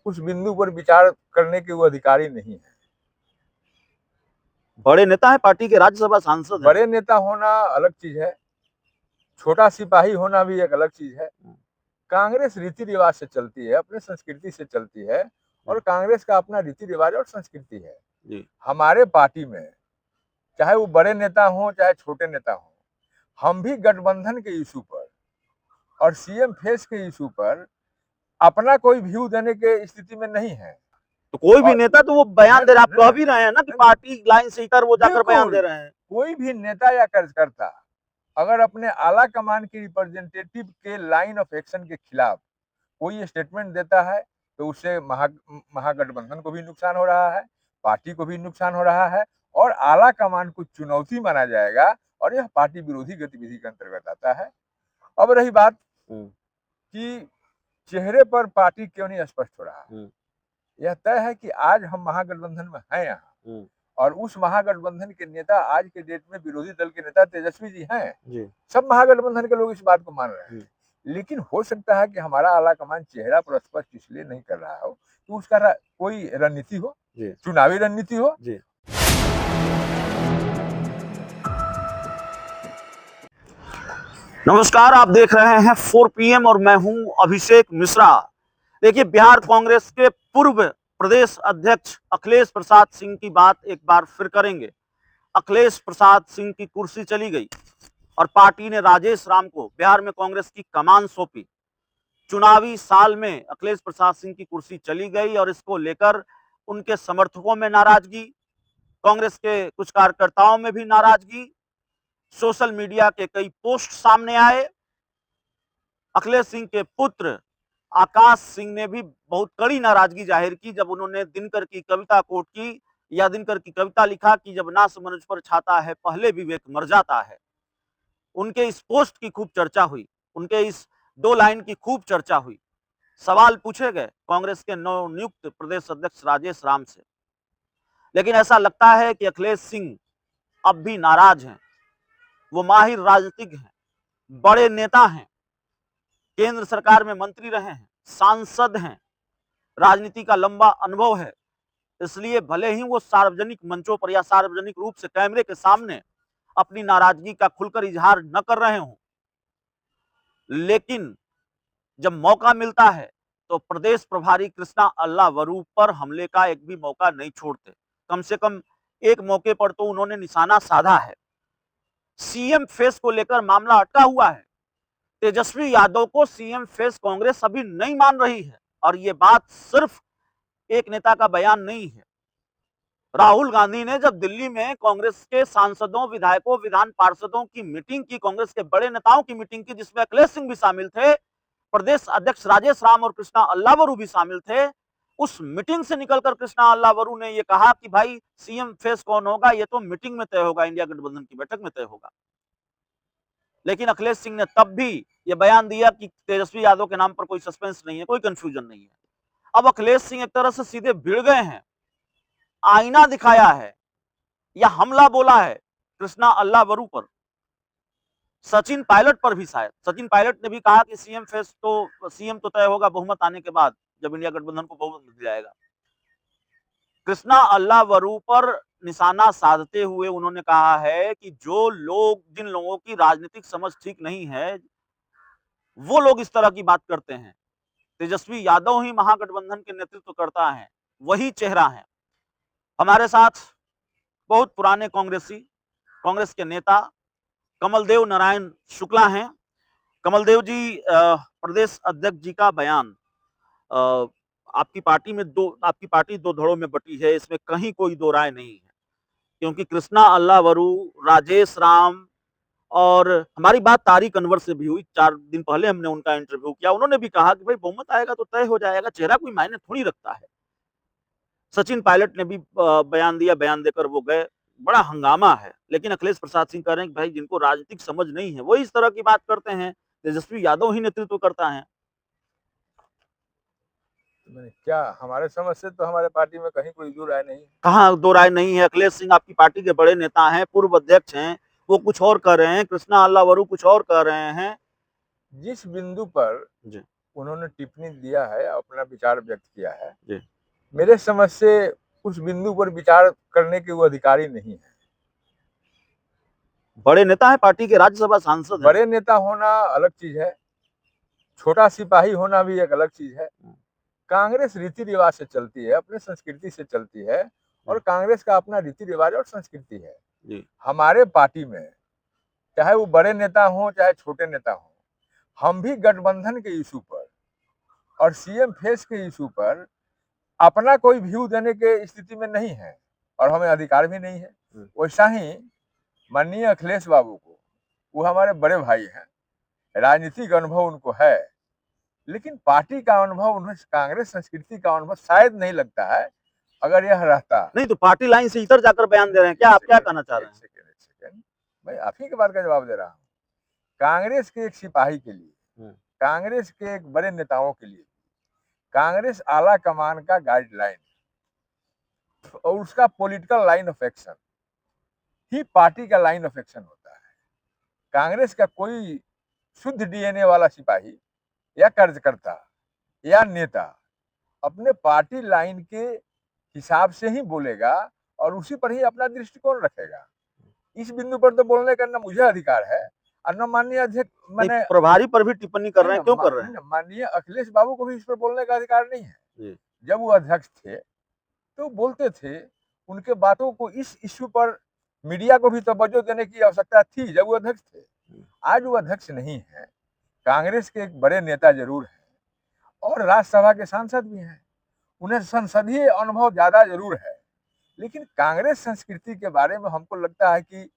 उस बिंदु पर विचार करने के वो अधिकारी नहीं है। बड़े नेता है, पार्टी के राज्यसभा सांसद हैं। बड़े नेता होना अलग चीज है, छोटा सिपाही होना भी एक अलग चीज है। कांग्रेस रीति रिवाज से चलती है, अपने संस्कृति से चलती है, और कांग्रेस का अपना रीति रिवाज और संस्कृति है। जी। हमारे पार्टी में चाहे वो बड़े नेता हो चाहे छोटे नेता हो, हम भी गठबंधन के इशू पर और सीएम फेस के इशू पर अपना कोई व्यू देने के स्थिति में नहीं है। तो कोई भी नेता तो वो बयान दे रहा, आप कह भी रहे हैं ना कि नहीं, पार्टी लाइन से इतर वो जाकर बयान बिल्कुल दे रहे हैं। कोई भी नेता या कार्यकर्ता अगर अपने आला कमान की रिप्रेजेंटेटिव के लाइन ऑफ एक्शन के खिलाफ कोई स्टेटमेंट देता है तो उससे महागठबंधन को भी नुकसान हो रहा है, पार्टी को भी नुकसान हो रहा है, और आला कमान को चुनौती माना जाएगा, और यह पार्टी विरोधी गतिविधि के अंतर्गत आता है। अब रही बात कि चेहरे पर पार्टी क्यों नहीं स्पष्ट हो रहा है, यह तय है कि आज हम महागठबंधन में हैं यहाँ, और उस महागठबंधन के नेता आज के डेट में विरोधी दल के नेता तेजस्वी जी हैं। सब महागठबंधन के लोग इस बात को मान रहे हैं, लेकिन हो सकता है कि हमारा आला कमान चेहरा पर स्पष्ट इसलिए नहीं कर रहा हो कि उसका कोई रणनीति हो, चुनावी रणनीति हो। नमस्कार, आप देख रहे हैं 4 PM और मैं हूं अभिषेक मिश्रा। देखिए, बिहार कांग्रेस के पूर्व प्रदेश अध्यक्ष अखिलेश प्रसाद सिंह की बात एक बार फिर करेंगे। अखिलेश प्रसाद सिंह की कुर्सी चली गई और पार्टी ने राजेश राम को बिहार में कांग्रेस की कमान सौंपी। चुनावी साल में अखिलेश प्रसाद सिंह की कुर्सी चली गई और इसको लेकर उनके समर्थकों में नाराजगी, कांग्रेस के कुछ कार्यकर्ताओं में भी नाराजगी, सोशल मीडिया के कई पोस्ट सामने आए। अखिलेश सिंह के पुत्र आकाश सिंह ने भी बहुत कड़ी नाराजगी जाहिर की जब उन्होंने दिनकर की कविता कोट की, या दिनकर की कविता लिखा कि जब नास मनुज पर छाता है पहले विवेक मर जाता है। उनके इस पोस्ट की खूब चर्चा हुई, उनके इस 2 लाइन की खूब चर्चा हुई। सवाल पूछे गए कांग्रेस के नवनियुक्त प्रदेश अध्यक्ष राजेश राम से, लेकिन ऐसा लगता है कि अखिलेश सिंह अब भी नाराज हैं। वो माहिर राजनीतिज्ञ हैं, बड़े नेता हैं, केंद्र सरकार में मंत्री रहे हैं, सांसद हैं, राजनीति का लंबा अनुभव है। इसलिए भले ही वो सार्वजनिक मंचों पर या सार्वजनिक रूप से कैमरे के सामने अपनी नाराजगी का खुलकर इजहार न कर रहे हों, लेकिन जब मौका मिलता है तो प्रदेश प्रभारी कृष्णा अल्लावरू पर हमले का एक भी मौका नहीं छोड़ते। कम से कम एक मौके पर तो उन्होंने निशाना साधा है। सीएम फेस को लेकर मामला अटका हुआ है। तेजस्वी यादव को सीएम फेस कांग्रेस अभी नहीं मान रही है, और यह बात सिर्फ एक नेता का बयान नहीं है। राहुल गांधी ने जब दिल्ली में कांग्रेस के सांसदों, विधायकों, विधान पार्षदों की मीटिंग की, कांग्रेस के बड़े नेताओं की मीटिंग की, जिसमें अखिलेश सिंह भी शामिल थे, प्रदेश अध्यक्ष राजेश राम और कृष्णा अल्लावरू भी शामिल थे। उस मीटिंग से निकलकर कृष्णा अल्लावरू ने यह कहा कि भाई सीएम फेस कौन होगा ये तो मीटिंग में तय होगा, इंडिया गठबंधन की बैठक में तय होगा। लेकिन अखिलेश सिंह ने तब भी यह बयान दिया कि तेजस्वी यादव के नाम पर कोई सस्पेंस नहीं है, कोई कंफ्यूजन नहीं है। अब अखिलेश सिंह एक तरह से सीधे भिड़ गए हैं, आईना दिखाया है या हमला बोला है कृष्णा अल्लावरू पर, सचिन पायलट पर भी। शायद सचिन पायलट ने भी कहा कि सीएम तो तय होगा बहुमत आने के बाद, जब इंडिया गठबंधन को बहुमत मिल जाएगा। कृष्णा अल्लावरू पर निशाना साधते हुए उन्होंने कहा है कि जिन लोगों की राजनीतिक समझ ठीक नहीं है, वो लोग इस तरह की बात करते हैं। तेजस्वी यादव ही महागठबंधन के नेतृत्व करता है, वही चेहरा है। हमारे साथ बहुत पुराने कांग्रेस के नेता कमलदेव नारायण शुक्ला हैं। कमलदेव जी, प्रदेश अध्यक्ष जी का बयान, आपकी पार्टी दो धड़ों में बटी है, इसमें कहीं कोई दो राय नहीं है, क्योंकि कृष्णा अल्लावरू, राजेश राम, और हमारी बात तारिक अनवर से भी हुई 4 दिन पहले, हमने उनका इंटरव्यू किया। उन्होंने भी कहा कि भाई बहुमत आएगा तो तय हो जाएगा, चेहरा कोई मायने थोड़ी रखता है। सचिन पायलट ने भी बयान दिया, बयान देकर वो गए। बड़ा हंगामा है। लेकिन अखिलेश प्रसाद सिंह कह रहे हैं कि भाई जिनको राजनीतिक समझ नहीं है वो इस तरह की बात करते हैं, तेजस्वी यादव ही नेतृत्व करता है। क्या हमारे समझ से तो हमारे पार्टी में कहीं कोई दो राय नहीं, कहाँ दो राय नहीं है। अखिलेश सिंह आपकी पार्टी के बड़े नेता हैं, पूर्व अध्यक्ष हैं, वो कुछ और कह रहे हैं, कृष्णा अल्लावरू कुछ और कह रहे हैं। जिस बिंदु पर उन्होंने टिप्पणी दिया है, अपना विचार व्यक्त किया है। जी। मेरे समझ से उस बिंदु पर विचार करने के वो अधिकारी नहीं है। बड़े नेता हैं, पार्टी के राज्यसभा सांसद हैं। बड़े नेता होना अलग चीज है, छोटा सिपाही होना भी एक अलग चीज है। कांग्रेस रीति रिवाज से चलती है, अपने संस्कृति से चलती है, और कांग्रेस का अपना रीति रिवाज और संस्कृति है। जी। हमारे पार्टी में चाहे वो बड़े नेता हो चाहे छोटे नेता हो, हम भी गठबंधन के इशू पर और सीएम फेस के इशू पर अपना कोई व्यू देने के स्थिति में नहीं है, और हमें अधिकार भी नहीं है। वैसा ही माननीय अखिलेश बाबू को, वो हमारे बड़े भाई हैं, राजनीतिक अनुभव उनको है, लेकिन पार्टी का अनुभव, उन्हें कांग्रेस संस्कृति का अनुभव शायद नहीं लगता है। अगर यह रहता, नहीं तो पार्टी लाइन से इधर जाकर बयान दे रहे हैं क्या? आप क्या कहना चाह रहे हैं? एक सेकेंड, मैं आप ही के बात का जवाब दे रहा हूँ। कांग्रेस के एक सिपाही के लिए, कांग्रेस के एक बड़े नेताओं के लिए, कांग्रेस आला कमान का गाइडलाइन और उसका political line of action he party का लाइन ऑफ एक्शन होता है। कांग्रेस का कोई शुद्ध डीएनए वाला सिपाही या कार्यकर्ता या नेता अपने पार्टी लाइन के हिसाब से ही बोलेगा और उसी पर ही अपना दृष्टिकोण रखेगा। इस बिंदु पर तो बोलने का न मुझे अधिकार है और न माननीय अध्यक्ष, मैंने प्रभारी पर भी टिप्पणी कर रहे हैं, क्यों कर रहे हैं? माननीय अखिलेश बाबू को भी इस पर बोलने का अधिकार नहीं है। जब वो अध्यक्ष थे तो बोलते थे, उनके बातों को, इस इश्यू पर मीडिया को भी तवज्जो देने की आवश्यकता थी जब वो अध्यक्ष थे। आज वो अध्यक्ष नहीं है, कांग्रेस के एक बड़े नेता जरूर हैं और राज्यसभा के सांसद भी हैं, उन्हें संसदीय अनुभव ज्यादा जरूर है, लेकिन कांग्रेस संस्कृति के बारे में हमको लगता है कि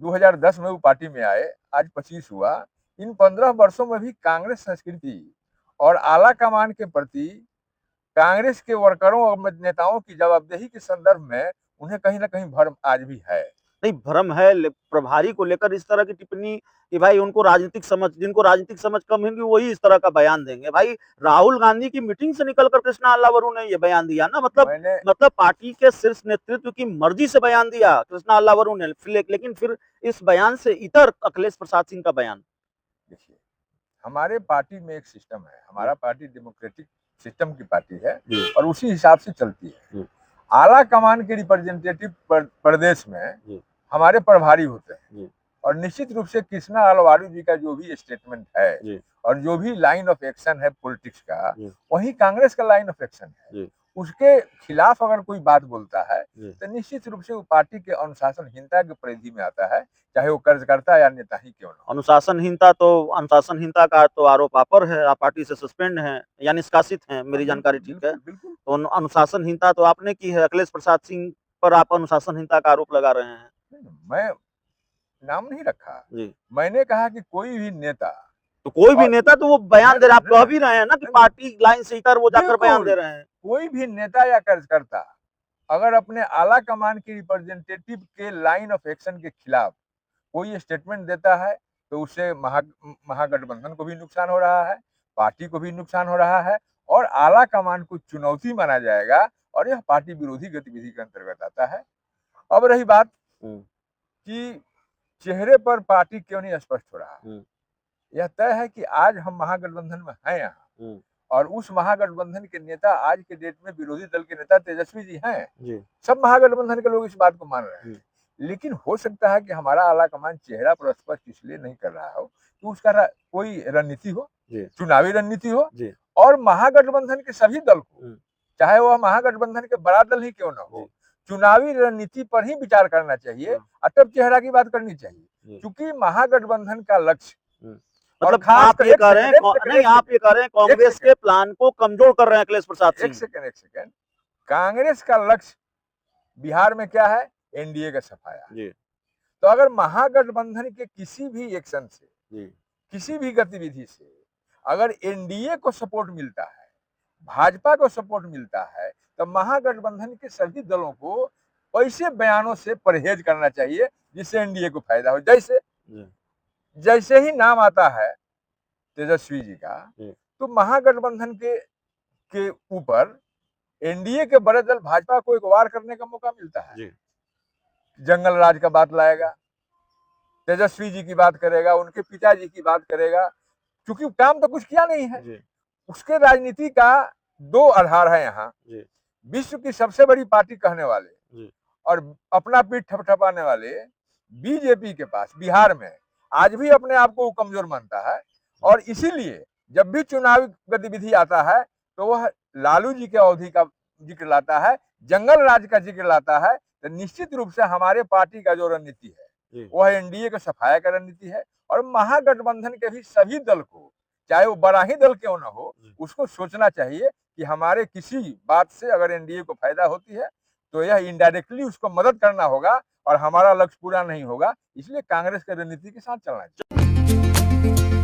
2010 में वो पार्टी में आए, आज 25 हुआ, इन 15 वर्षों में भी कांग्रेस संस्कृति और आला कमान के प्रति कांग्रेस के वर्करों और नेताओं की जवाबदेही के संदर्भ में उन्हें कहीं ना कहीं भ्रम आज भी है। नहीं, भ्रम है प्रभारी को लेकर इस तरह की टिप्पणी कि भाई उनको राजनीतिक समझ, जिनको राजनीतिक समझ कम होगी वही इस तरह का बयान देंगे। भाई राहुल गांधी की मीटिंग से निकलकर कृष्णा अल्लावरू ने ये बयान दिया ना, मतलब पार्टी के शीर्ष नेतृत्व की मर्जी से बयान दिया कृष्णा अल्लावरू ने, लेकिन फिर इस बयान से इतर अखिलेश प्रसाद सिंह का बयान। देखिए, हमारे पार्टी में एक सिस्टम है, हमारा पार्टी डेमोक्रेटिक सिस्टम की पार्टी है और उसी हिसाब से चलती है। आला कमान के रिप्रेजेंटेटिव प्रदेश में हमारे प्रभारी होते हैं और निश्चित रूप से कृष्णा अल्लावरू जी का जो भी स्टेटमेंट है और जो भी लाइन ऑफ एक्शन है पॉलिटिक्स का, वही कांग्रेस का लाइन ऑफ एक्शन है। उसके खिलाफ अगर कोई बात बोलता है तो निश्चित रूप से वो पार्टी के अनुशासनहीनता के परिधि में आता है, चाहे वो कार्यकर्ता या नेता ही क्यों ना। अनुशासनहीनता का तो आरोप आप पर है, आप पार्टी से सस्पेंड हैं या निष्कासित हैं, मेरी जानकारी ठीक है? तो अनुशासनहीनता तो आपने की है, अखिलेश प्रसाद सिंह पर आप अनुशासनहीनता का आरोप लगा रहे हैं। मैं नाम नहीं रखा, मैंने कहा कि कोई भी नेता, तो कोई भी नेता तो वो बयान दे रहे, आप कह भी रहे हैं ना कि पार्टी लाइन से इतर वो जाकर बयान दे रहे हैं। कोई भी नेता या कार्यकर्ता अगर अपने आला कमान के रिप्रेजेंटेटिव के लाइन ऑफ एक्शन के खिलाफ कोई स्टेटमेंट देता है तो उससे महागठबंधन को भी नुकसान हो रहा है, पार्टी को भी नुकसान हो रहा है और आला कमान को चुनौती माना जाएगा और यह पार्टी विरोधी गतिविधि के अंतर्गत आता है। अब रही बात कि चेहरे पर पार्टी क्यों नहीं स्पष्ट हो रहा, यह तय है कि आज हम महागठबंधन में हैं यहाँ और उस महागठबंधन के नेता आज के डेट में विरोधी दल के नेता तेजस्वी जी हैं। सब महागठबंधन के लोग इस बात को मान रहे हैं, लेकिन हो सकता है कि हमारा आला कमान चेहरा पर स्पष्ट इसलिए नहीं कर रहा हो कि उसका कोई रणनीति हो, चुनावी रणनीति हो, और महागठबंधन के सभी दल को, चाहे वह महागठबंधन के बड़ा दल ही क्यों ना हो, चुनावी रणनीति पर ही विचार करना चाहिए, तब चेहरा की बात करनी चाहिए। क्योंकि महागठबंधन का लक्ष्य, मतलब आप ये कह रहे हैं, नहीं आप ये कह रहे हैं कांग्रेस के प्लान को कमजोर कर रहे हैं अखिलेश प्रसाद सिंह। एक सेकंड, कांग्रेस का लक्ष्य बिहार में क्या है? एनडीए का सफाया। तो अगर महागठबंधन के किसी भी एक्शन से, किसी भी गतिविधि से अगर एनडीए को सपोर्ट मिलता है, भाजपा को सपोर्ट मिलता है, तो महागठबंधन के सभी दलों को ऐसे बयानों से परहेज करना चाहिए जिससे एनडीए को फायदा हो। जैसे ही नाम आता है तेजस्वी जी का, तो महागठबंधन के ऊपर एनडीए के बड़े दल भाजपा को एक वार करने का मौका मिलता है। जंगल राज का बात लाएगा, तेजस्वी जी की बात करेगा, उनके पिताजी की बात करेगा, क्योंकि काम तो कुछ किया नहीं है, उसके राजनीति का दो आधार है यहाँ। जी, विश्व की सबसे बड़ी पार्टी कहने वाले जी, और अपना पीठ थपथपाने वाले बीजेपी के पास बिहार में आज भी अपने आप को कमजोर मानता है। और इसीलिए जब भी चुनावी गतिविधि आता है तो वह लालू जी के अवधि का जिक्र लाता है, जंगल राज का जिक्र लाता है। तो निश्चित रूप से हमारे पार्टी का जो रणनीति है जी, वह एनडीए को सफाया का रणनीति है। और महागठबंधन के भी सभी दल को, चाहे वो बड़ा ही दल क्यों ना हो, जी। उसको सोचना चाहिए कि हमारे किसी बात से अगर एनडीए को फायदा होती है तो यह इनडायरेक्टली उसको मदद करना होगा और हमारा लक्ष्य पूरा नहीं होगा। इसलिए कांग्रेस की रणनीति के साथ चलना चाहिए।